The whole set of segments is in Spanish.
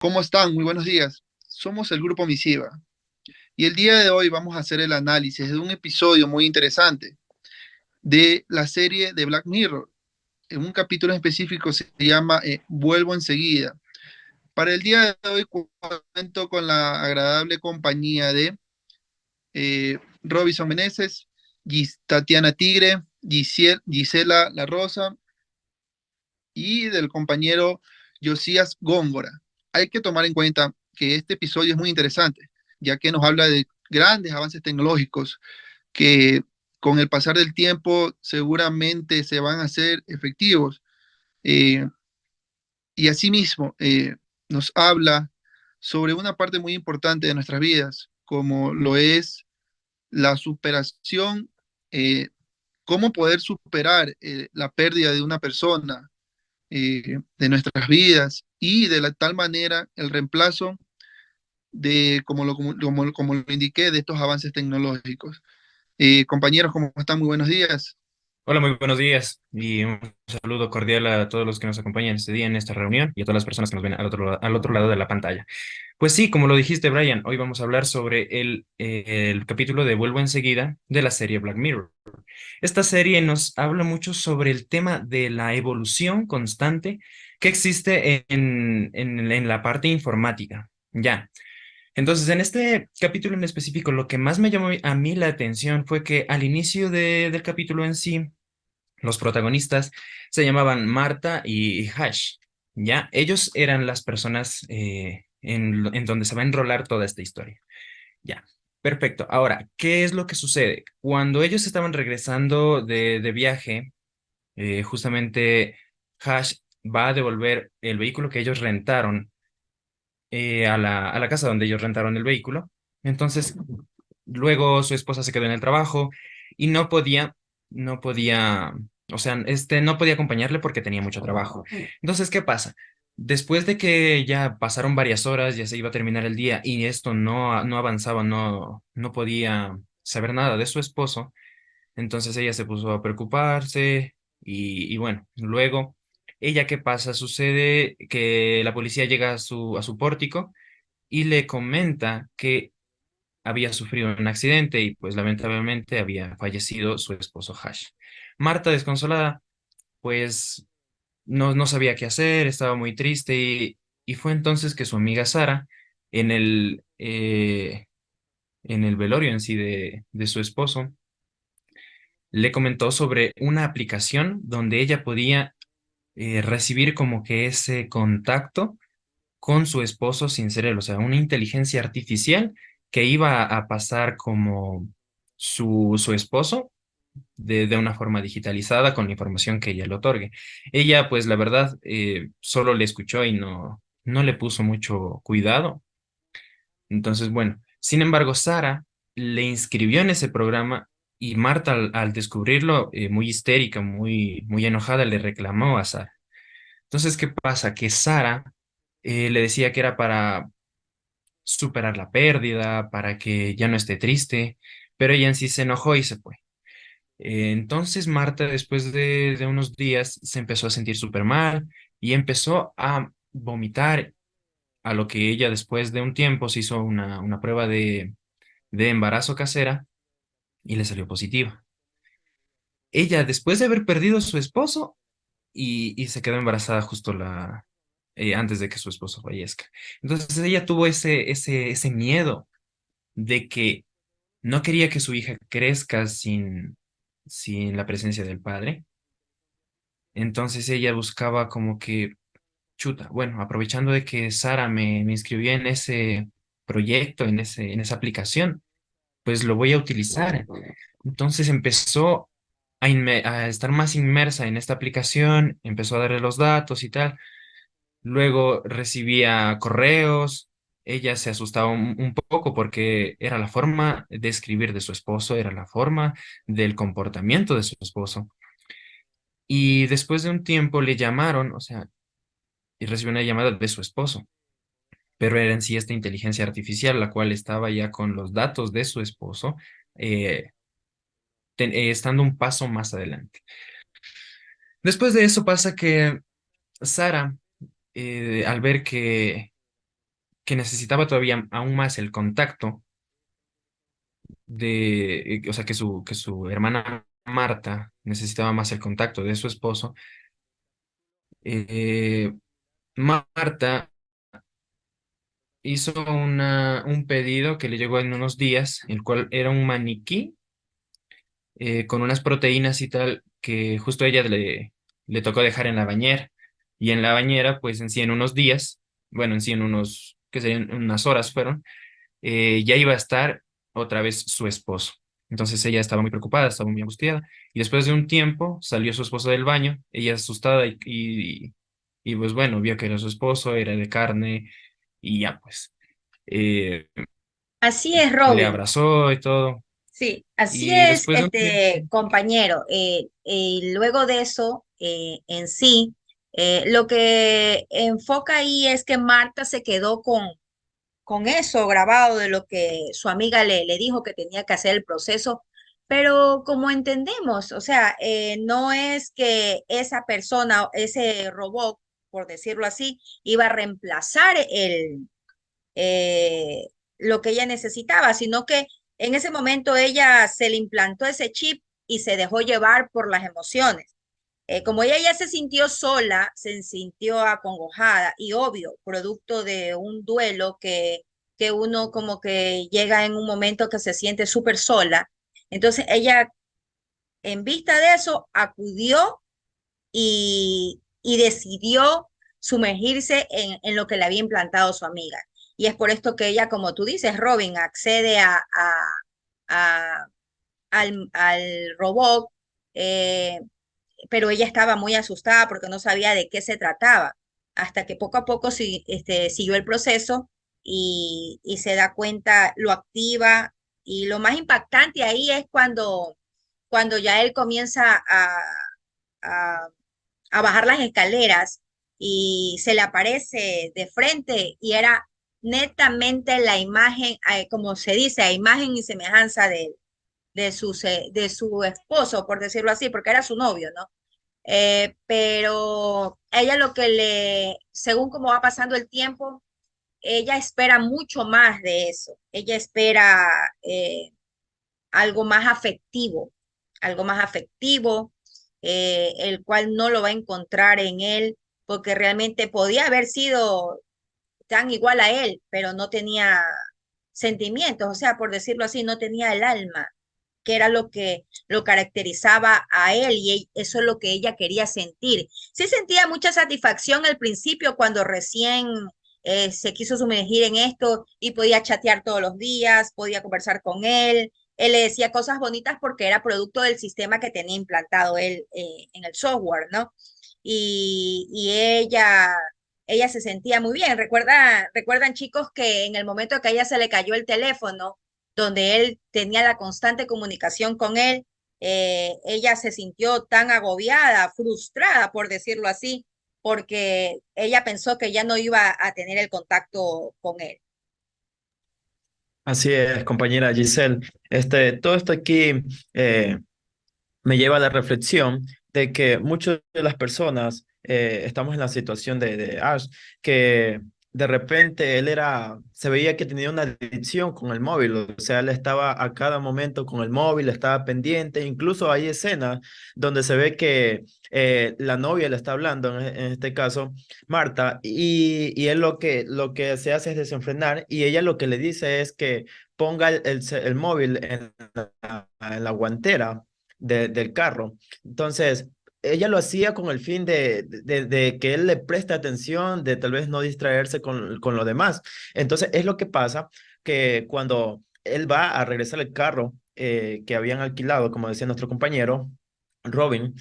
¿Cómo están? Muy buenos días. Somos el Grupo Misiva y el día de hoy vamos a hacer el análisis de un episodio muy interesante de la serie de Black Mirror. En un capítulo específico se llama Vuelvo enseguida. Para el día de hoy cuento con la agradable compañía de Robinson Meneses, Tatiana Tigre, Gisela La Rosa y del compañero Josías Góngora. Hay que tomar en cuenta que este episodio es muy interesante, ya que nos habla de grandes avances tecnológicos que con el pasar del tiempo seguramente se van a hacer efectivos. Eh, y asimismo nos habla sobre una parte muy importante de nuestras vidas, como lo es la superación, cómo poder superar la pérdida de una persona, de nuestras vidas y de la tal manera el reemplazo de, como lo indiqué, de estos avances tecnológicos. Compañeros, ¿cómo están? Muy buenos días. Hola, muy buenos días y un saludo cordial a todos los que nos acompañan este día en esta reunión y a todas las personas que nos ven al otro lado de la pantalla. Pues sí, como lo dijiste, Brian, hoy vamos a hablar sobre el capítulo de Vuelvo enseguida de la serie Black Mirror. Esta serie nos habla mucho sobre el tema de la evolución constante que existe en la parte informática. Ya. Entonces, en este capítulo en específico, lo que más me llamó a mí la atención fue que al inicio del capítulo en sí, los protagonistas se llamaban Marta y Hash, ¿ya? Ellos eran las personas en donde se va a enrolar toda esta historia, ¿ya? Perfecto. Ahora, ¿qué es lo que sucede? Cuando ellos estaban regresando de viaje, justamente Hash va a devolver el vehículo que ellos rentaron a la casa donde ellos rentaron el vehículo. Entonces, luego su esposa se quedó en el trabajo y no podía, o sea, no podía acompañarle porque tenía mucho trabajo. Entonces, ¿qué pasa? Después de que ya pasaron varias horas, ya se iba a terminar el día y esto no avanzaba, no podía saber nada de su esposo, entonces ella se puso a preocuparse y bueno, luego, ella, ¿qué pasa? Sucede que la policía llega a su pórtico y le comenta que había sufrido un accidente y pues lamentablemente había fallecido su esposo Hash. Marta, desconsolada, pues no sabía qué hacer, estaba muy triste y fue entonces que su amiga Sara, en en el velorio en sí de su esposo, le comentó sobre una aplicación donde ella podía recibir como que ese contacto con su esposo sin ser él, o sea, una inteligencia artificial que iba a pasar como su esposo de una forma digitalizada con la información que ella le otorgue. Ella, pues la verdad, solo le escuchó y no le puso mucho cuidado. Entonces, bueno, sin embargo, Sara le inscribió en ese programa y Marta, al descubrirlo, muy histérica, muy enojada, le reclamó a Sara. Entonces, ¿qué pasa? Que Sara le decía que era para superar la pérdida, para que ya no esté triste, pero ella en sí se enojó y se fue. Entonces Marta, después de unos días, se empezó a sentir súper mal y empezó a vomitar, a lo que ella después de un tiempo se hizo una prueba de embarazo casera y le salió positiva. Ella, después de haber perdido a su esposo, y se quedó embarazada justo antes de que su esposo fallezca. Entonces ella tuvo ese miedo de que no quería que su hija crezca sin la presencia del padre. Entonces ella buscaba como que, chuta, bueno, aprovechando de que Sara me inscribió en ese proyecto, en esa aplicación, pues lo voy a utilizar. Entonces empezó a estar más inmersa en esta aplicación, empezó a darle los datos y tal. Luego recibía correos, ella se asustaba un poco porque era la forma de escribir de su esposo, era la forma del comportamiento de su esposo. Y después de un tiempo le llamaron, o sea, y recibió una llamada de su esposo, pero era en sí esta inteligencia artificial, la cual estaba ya con los datos de su esposo, eh, estando un paso más adelante. Después de eso pasa que Sara, al ver que que necesitaba todavía aún más el contacto o sea, que su hermana Marta necesitaba más el contacto de su esposo, eh, Marta hizo un pedido que le llegó en unos días, el cual era un maniquí con unas proteínas y tal que justo a ella le tocó dejar en la bañera. Y en la bañera, pues en sí en unos días, bueno, en sí en unos, que serían unas horas fueron, ya iba a estar otra vez su esposo. Entonces ella estaba muy preocupada, estaba muy angustiada. Y después de un tiempo salió su esposo del baño, ella asustada y pues bueno, vio que era su esposo, era de carne y ya pues eh, Así es, le Robin. abrazó y todo. Sí, así Y es, después de un este tiempo, compañero. Luego de eso, en sí, lo que enfoca ahí es que Marta se quedó con eso grabado de lo que su amiga le dijo que tenía que hacer el proceso, pero como entendemos, o sea, no es que esa persona, ese robot, por decirlo así, iba a reemplazar eh, lo que ella necesitaba, sino que en ese momento ella se le implantó ese chip y se dejó llevar por las emociones. Como ella ya se sintió sola, se sintió acongojada y obvio, producto de un duelo que uno como que llega en un momento que se siente súper sola. Entonces ella, en vista de eso, acudió y decidió sumergirse en lo que le había implantado su amiga. Y es por esto que ella, como tú dices, Robin, accede a- al robot, eh, pero ella estaba muy asustada porque no sabía de qué se trataba, hasta que poco a poco siguió el proceso y se da cuenta, lo activa, y lo más impactante ahí es cuando ya él comienza a, a bajar las escaleras y se le aparece de frente y era netamente la imagen, como se dice, a imagen y semejanza de su esposo, por decirlo así, porque era su novio, ¿no? Pero ella lo que según cómo va pasando el tiempo, ella espera mucho más de eso. Ella espera algo más afectivo, algo más afectivo, el cual no lo va a encontrar en él, porque realmente podía haber sido tan igual a él, pero no tenía sentimientos, o sea, por decirlo así, no tenía el alma, que era lo que lo caracterizaba a él y eso es lo que ella quería sentir. Sí sentía mucha satisfacción al principio cuando recién se quiso sumergir en esto y podía chatear todos los días, podía conversar con él. Él le decía cosas bonitas porque era producto del sistema que tenía implantado él en el software, ¿no? Y ella se sentía muy bien. Recuerdan chicos que en el momento que a ella se le cayó el teléfono, donde él tenía la constante comunicación con él, ella se sintió tan agobiada, frustrada, por decirlo así, porque ella pensó que ya no iba a tener el contacto con él. Así es, compañera Giselle. Todo esto aquí eh, me lleva a la reflexión de que muchas de las personas estamos en la situación de Ash, que de repente se veía que tenía una adicción con el móvil, o sea, él estaba a cada momento con el móvil, estaba pendiente, incluso hay escenas donde se ve que la novia le está hablando, en este caso, Marta, y él lo que se hace es desenfrenar y ella lo que le dice es que ponga el móvil en la guantera del carro. Entonces, ella lo hacía con el fin de que él le preste atención, de tal vez no distraerse con lo demás. Entonces, es lo que pasa que cuando él va a regresar el carro que habían alquilado, como decía nuestro compañero, Robin,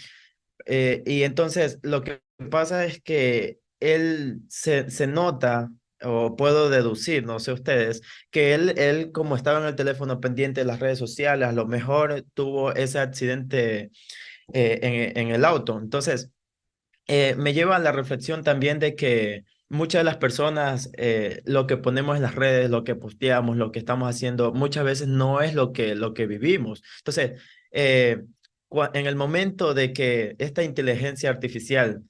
y entonces lo que pasa es que él se nota, o puedo deducir, no sé ustedes, que él como estaba en el teléfono pendiente de las redes sociales, a lo mejor tuvo ese accidente en el auto. Entonces, me lleva a la reflexión también de que muchas de las personas, lo que ponemos en las redes, lo que posteamos, lo que estamos haciendo, muchas veces no es lo que vivimos. Entonces, en el momento de que esta inteligencia artificial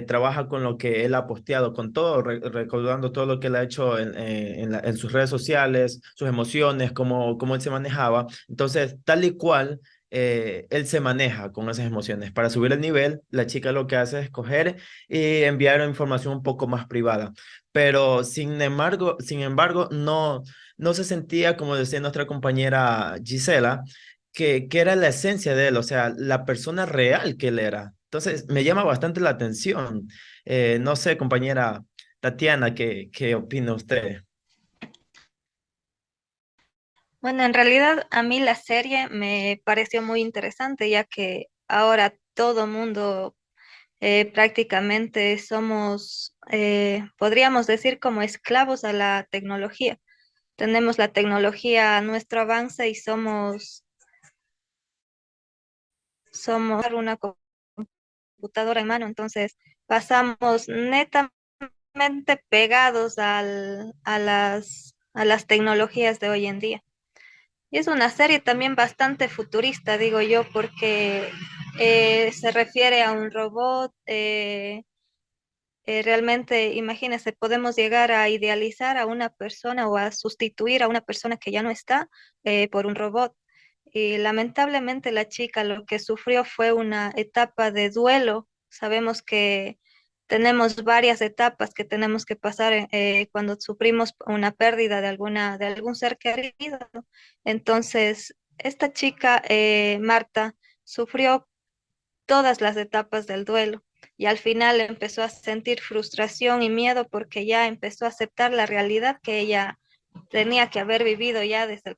trabaja con lo que él ha posteado, con todo, recordando todo lo que él ha hecho en sus redes sociales, sus emociones, cómo él se manejaba. Entonces, tal y cual, él se maneja con esas emociones. Para subir el nivel, la chica lo que hace es coger y enviar información un poco más privada. Pero sin embargo, no se sentía, como decía nuestra compañera Gisela, que era la esencia de él, o sea, la persona real que él era. Entonces, me llama bastante la atención. No sé, compañera Tatiana, ¿qué opina usted? Bueno, en realidad a mí la serie me pareció muy interesante, ya que ahora todo mundo prácticamente somos, podríamos decir, como esclavos a la tecnología. Tenemos la tecnología a nuestro avance y somos una computadora en mano, entonces pasamos netamente pegados a las tecnologías de hoy en día. Y es una serie también bastante futurista, digo yo, porque se refiere a un robot. Realmente, imagínense, podemos llegar a idealizar a una persona o a sustituir a una persona que ya no está por un robot. Y lamentablemente la chica lo que sufrió fue una etapa de duelo. Sabemos que tenemos varias etapas que tenemos que pasar cuando sufrimos una pérdida de algún ser querido. Entonces, esta chica, Marta, sufrió todas las etapas del duelo y al final empezó a sentir frustración y miedo porque ya empezó a aceptar la realidad que ella tenía que haber vivido ya desde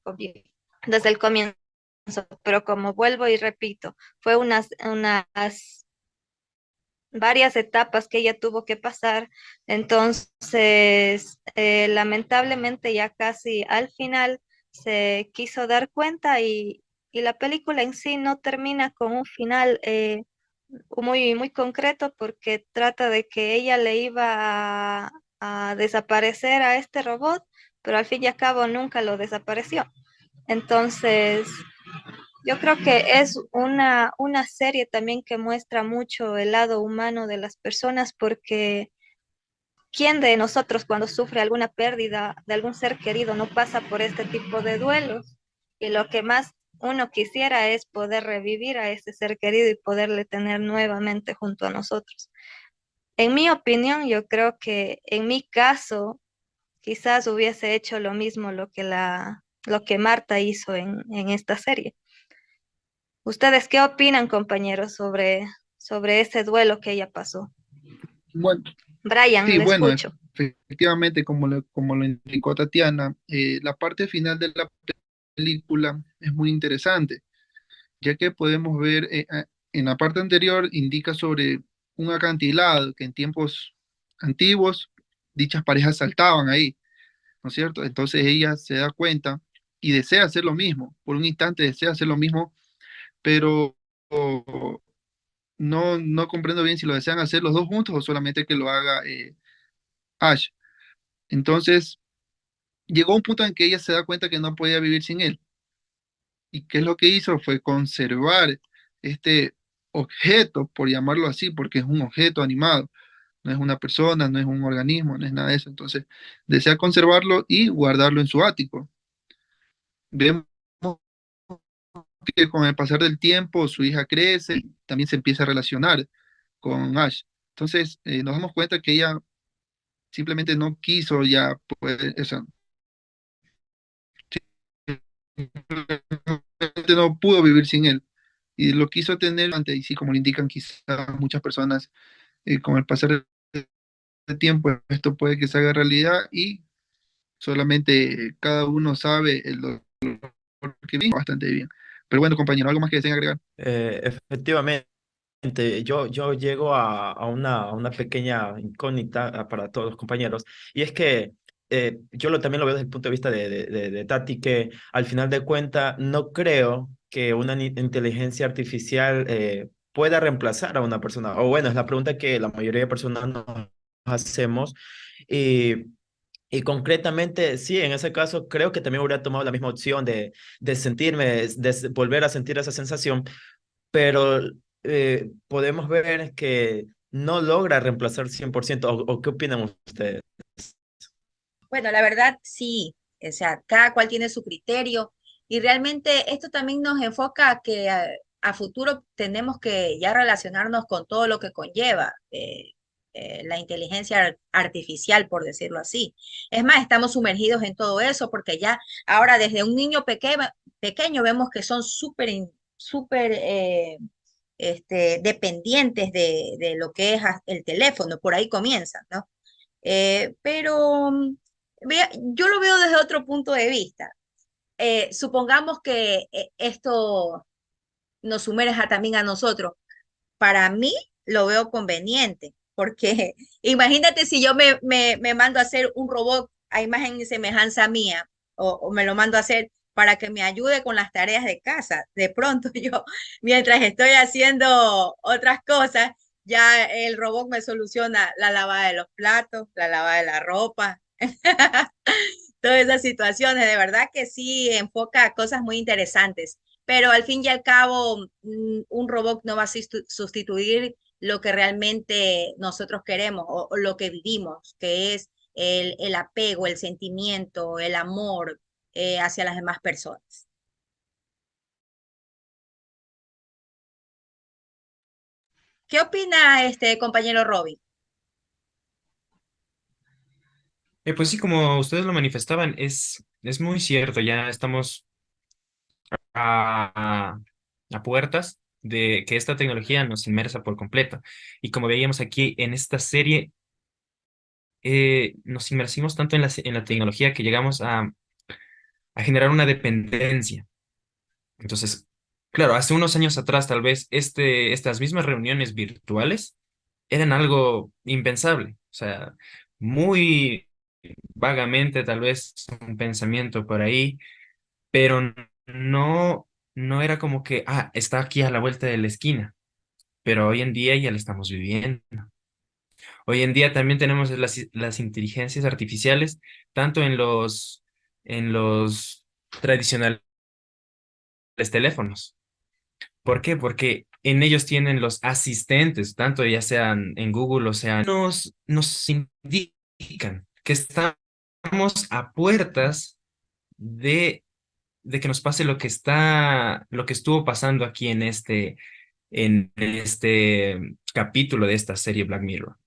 el comienzo. Pero como vuelvo y repito, fue unas varias etapas que ella tuvo que pasar. Entonces, lamentablemente ya casi al final se quiso dar cuenta y la película en sí no termina con un final muy concreto porque trata de que ella le iba a desaparecer a este robot, pero al fin y al cabo nunca lo desapareció. Entonces, yo creo que es una serie también que muestra mucho el lado humano de las personas porque ¿quién de nosotros cuando sufre alguna pérdida de algún ser querido no pasa por este tipo de duelos? Y lo que más uno quisiera es poder revivir a ese ser querido y poderle tener nuevamente junto a nosotros. En mi opinión, yo creo que en mi caso, quizás hubiese hecho lo mismo lo que Marta hizo en esta serie. ¿Ustedes qué opinan, compañeros, sobre ese duelo que ella pasó? Bueno, Brian, sí, le bueno, escucho. efectivamente, como lo indicó Tatiana, la parte final de la película es muy interesante, ya que podemos ver, en la parte anterior indica sobre un acantilado que en tiempos antiguos dichas parejas saltaban ahí, ¿no es cierto? Entonces ella se da cuenta y desea hacer lo mismo, por un instante desea hacer lo mismo, pero no comprendo bien si lo desean hacer los dos juntos o solamente que lo haga Ash. Entonces llegó un punto en que ella se da cuenta que no podía vivir sin él. ¿Y qué es lo que hizo? Fue conservar este objeto, por llamarlo así, porque es un objeto animado, no es una persona, no es un organismo, no es nada de eso. Entonces desea conservarlo y guardarlo en su ático. Vemos que con el pasar del tiempo su hija crece, también se empieza a relacionar con Ash. Entonces nos damos cuenta que ella simplemente no quiso ya, pues, o sea, simplemente no pudo vivir sin él. Y lo quiso tener antes, y sí, como lo indican quizás muchas personas, con el pasar del tiempo, esto puede que se haga realidad y solamente cada uno sabe el dolor que vive bastante bien. Pero bueno, compañero, ¿algo más que deseen agregar? Efectivamente. Yo llego a una pequeña incógnita para todos los compañeros, y es que también lo veo desde el punto de vista de Tati, que al final de cuentas no creo que una inteligencia artificial pueda reemplazar a una persona, o bueno, es la pregunta que la mayoría de personas nos hacemos, y, y concretamente, sí, en ese caso creo que también hubiera tomado la misma opción de sentirme, volver a sentir esa sensación, pero podemos ver que no logra reemplazar 100%. O qué opinan ustedes? Bueno, la verdad sí, o sea, cada cual tiene su criterio y realmente esto también nos enfoca a que a futuro tenemos que ya relacionarnos con todo lo que conlleva la inteligencia artificial, por decirlo así. Es más, estamos sumergidos en todo eso porque ya ahora desde un niño pequeño vemos que son súper dependientes de lo que es el teléfono, por ahí comienzan, ¿no? Pero yo lo veo desde otro punto de vista. Supongamos que esto nos sumerja también a nosotros. Para mí lo veo conveniente, porque imagínate si yo me mando a hacer un robot a imagen y semejanza mía, o me lo mando a hacer para que me ayude con las tareas de casa. De pronto yo, mientras estoy haciendo otras cosas, ya el robot me soluciona la lavada de los platos, la lavada de la ropa, todas esas situaciones. De verdad que sí enfoca cosas muy interesantes, pero al fin y al cabo, un robot no va a sustituir lo que realmente nosotros queremos o lo que vivimos, que es el apego, el sentimiento, el amor hacia las demás personas. ¿Qué opina este compañero Robin? Pues sí, como ustedes lo manifestaban, es muy cierto, ya estamos a, a puertas de que esta tecnología nos inmersa por completo. Y como veíamos aquí en esta serie, nos inmersimos tanto en la tecnología que llegamos a generar una dependencia. Entonces, claro, hace unos años atrás tal vez estas mismas reuniones virtuales eran algo impensable. O sea, muy vagamente tal vez un pensamiento por ahí, pero no era como que, está aquí a la vuelta de la esquina, pero hoy en día ya lo estamos viviendo. Hoy en día también tenemos las inteligencias artificiales, tanto en los tradicionales teléfonos. ¿Por qué? Porque en ellos tienen los asistentes, tanto ya sean en Google o sean, nos indican que estamos a puertas de, de que nos pase lo que estuvo pasando aquí en este capítulo de esta serie Black Mirror.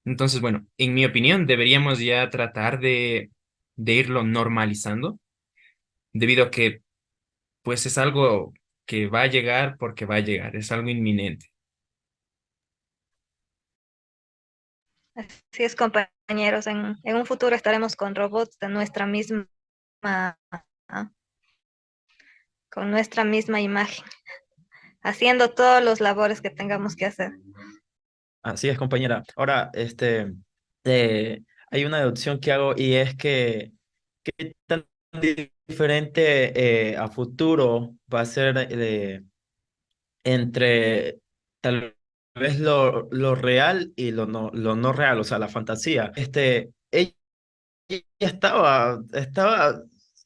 Entonces, bueno, en mi opinión, deberíamos ya tratar de irlo normalizando, debido a que, pues, es algo que va a llegar porque va a llegar, es algo inminente. Así es, compañeros, en un futuro estaremos con robots de nuestra misma, con nuestra misma imagen, haciendo todos los labores que tengamos que hacer. Así es, compañera. Ahora, hay una deducción que hago y es que qué tan diferente a futuro va a ser entre tal vez lo real y lo no real, o sea, la fantasía. Ella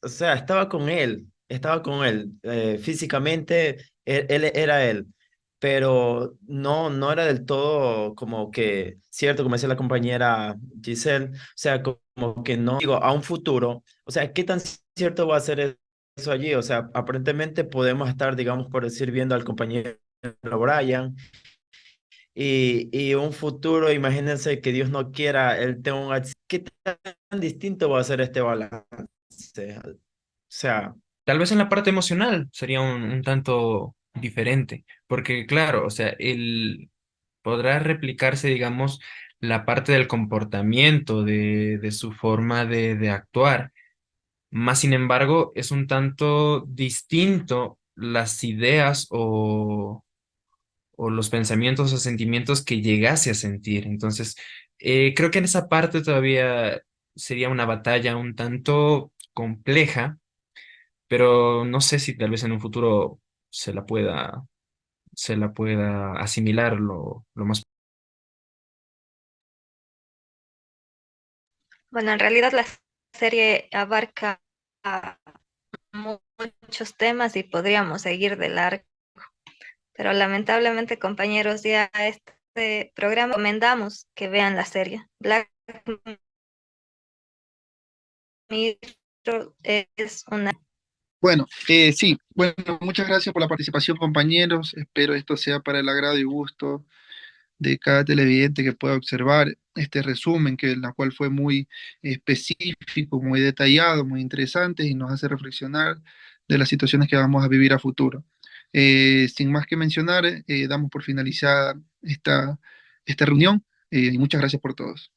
o sea, estaba con él, físicamente, él era él, pero no era del todo como que, cierto, como decía la compañera Giselle, o sea, como que no, digo, a un futuro, o sea, ¿qué tan cierto va a ser eso allí? O sea, aparentemente podemos estar, digamos, por decir, viendo al compañero Brian y un futuro, imagínense que Dios no quiera, él tenga un ¿qué tan distinto va a ser este balance? O sea, Tal vez en la parte emocional sería un tanto diferente, porque claro, o sea, él podrá replicarse, digamos, la parte del comportamiento, de su forma de actuar. Más sin embargo, es un tanto distinto las ideas o los pensamientos o sentimientos que llegase a sentir. Entonces, creo que en esa parte todavía sería una batalla un tanto compleja, pero no sé si tal vez en un futuro se la pueda, se la pueda asimilar lo más. Bueno, en realidad la serie abarca muchos temas y podríamos seguir de largo, pero lamentablemente, compañeros, ya programa recomendamos que vean la serie. Black Mirror es una... Bueno, sí, bueno, muchas gracias por la participación, compañeros. Espero esto sea para el agrado y gusto de cada televidente que pueda observar este resumen, que la cual fue muy específico, muy detallado, muy interesante y nos hace reflexionar de las situaciones que vamos a vivir a futuro. Sin más que mencionar, damos por finalizada esta reunión y muchas gracias por todos.